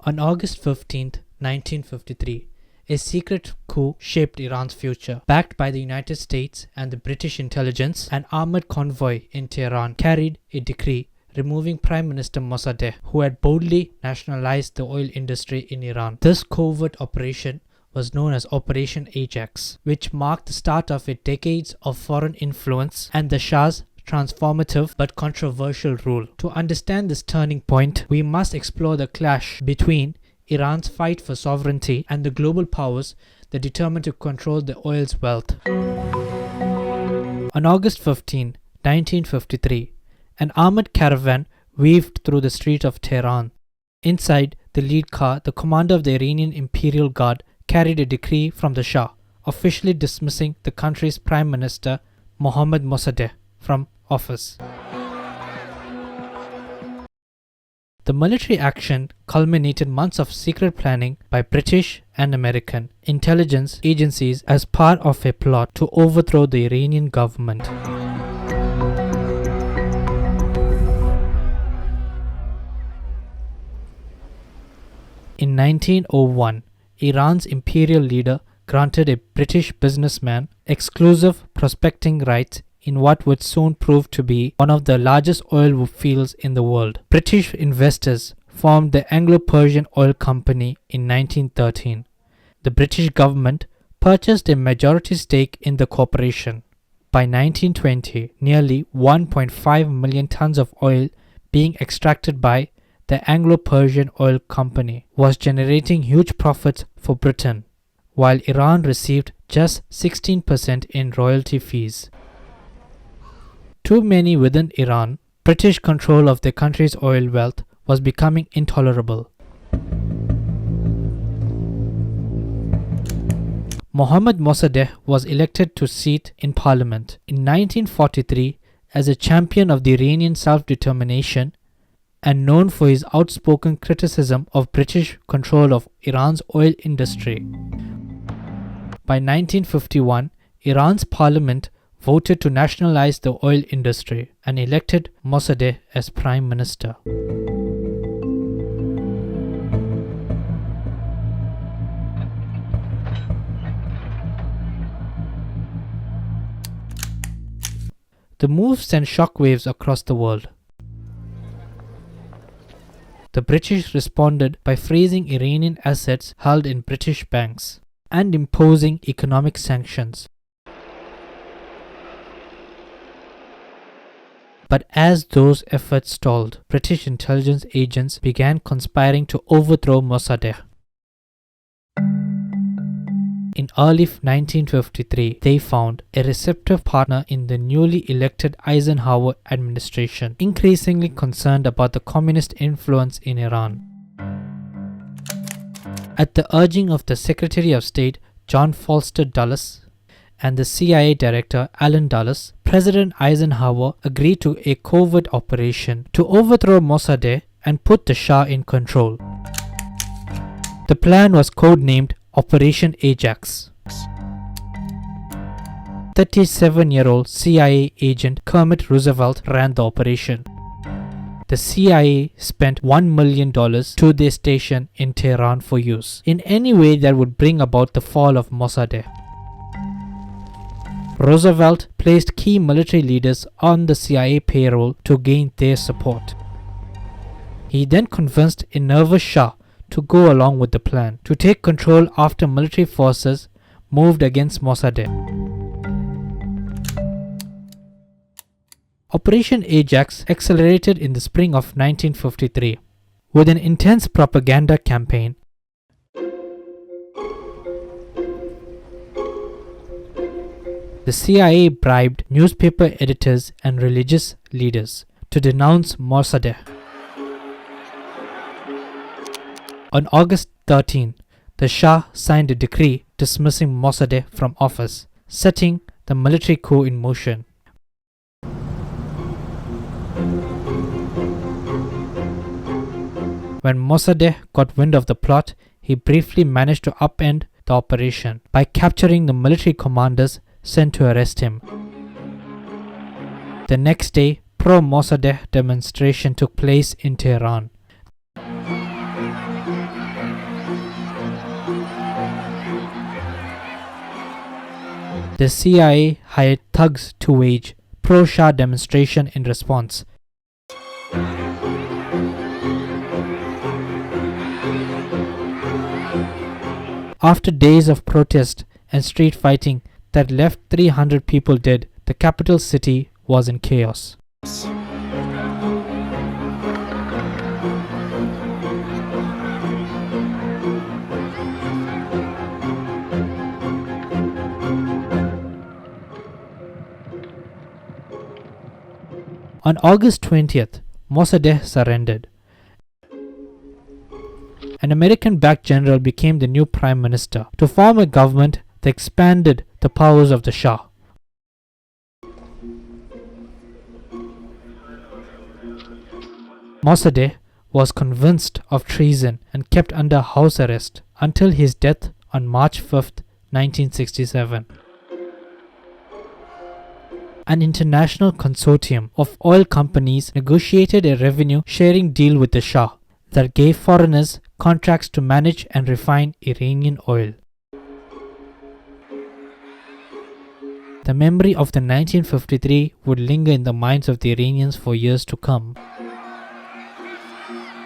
On August 15, 1953, a secret coup shaped Iran's future. Backed by the United States and the British intelligence, an armored convoy in Tehran carried a decree removing Prime Minister Mossadegh, who had boldly nationalized the oil industry in Iran. This covert operation was known as Operation Ajax, which marked the start of decades of foreign influence and the Shah's transformative but controversial rule. To understand this turning point, we must explore the clash between Iran's fight for sovereignty and the global powers that determined to control the oil's wealth. On August 15, 1953, an armored caravan weaved through the streets of Tehran. Inside the lead car, the commander of the Iranian Imperial Guard carried a decree from the Shah, officially dismissing the country's Prime Minister, Mosaddegh, from office. The military action culminated months of secret planning by British and American intelligence agencies as part of a plot to overthrow the Iranian government. In 1901, Iran's imperial leader granted a British businessman exclusive prospecting rights in what would soon prove to be one of the largest oil fields in the world. British investors formed the Anglo-Persian Oil Company in 1913. The British government purchased a majority stake in the corporation. By 1920, nearly 1.5 million tons of oil being extracted by the Anglo-Persian Oil Company was generating huge profits for Britain, while Iran received just 16% in royalty fees. To many within Iran, British control of the country's oil wealth was becoming intolerable. Mohammad Mosaddegh was elected to a seat in parliament in 1943 as a champion of the Iranian self-determination and known for his outspoken criticism of British control of Iran's oil industry. By 1951, Iran's parliament voted to nationalize the oil industry and elected Mossadegh as prime minister. The move sent shockwaves across the world. The British responded by freezing Iranian assets held in British banks and imposing economic sanctions. But as those efforts stalled, British intelligence agents began conspiring to overthrow Mossadegh. In early 1953, they found a receptive partner in the newly elected Eisenhower administration, increasingly concerned about the communist influence in Iran. At the urging of the Secretary of State John Foster Dulles and the CIA Director Allen Dulles, President Eisenhower agreed to a covert operation to overthrow Mossadegh and put the Shah in control. The plan was codenamed Operation Ajax. 37-year-old CIA agent Kermit Roosevelt ran the operation. The CIA spent $1 million to their station in Tehran for use in any way that would bring about the fall of Mossadegh. Roosevelt placed key military leaders on the CIA payroll to gain their support. He then convinced a nervous Shah to go along with the plan to take control after military forces moved against Mossadegh. Operation Ajax accelerated in the spring of 1953 with an intense propaganda campaign. The CIA bribed newspaper editors and religious leaders to denounce Mossadegh. On August 13, the Shah signed a decree dismissing Mossadegh from office, setting the military coup in motion. When Mossadegh got wind of the plot, he briefly managed to upend the operation by capturing the military commanders sent to arrest him. The next day, pro-Mossadegh demonstration took place in Tehran. The CIA hired thugs to wage pro-Shah demonstration in response. After days of protest and street fighting that left 300 people dead, the capital city was in chaos. On August 20th, Mossadegh surrendered. An American-backed general became the new prime minister to form a government that expanded the powers of the Shah. Mossadegh was convinced of treason and kept under house arrest until his death on March 5th, 1967. An international consortium of oil companies negotiated a revenue-sharing deal with the Shah that gave foreigners contracts to manage and refine Iranian oil. The memory of the 1953 would linger in the minds of the Iranians for years to come.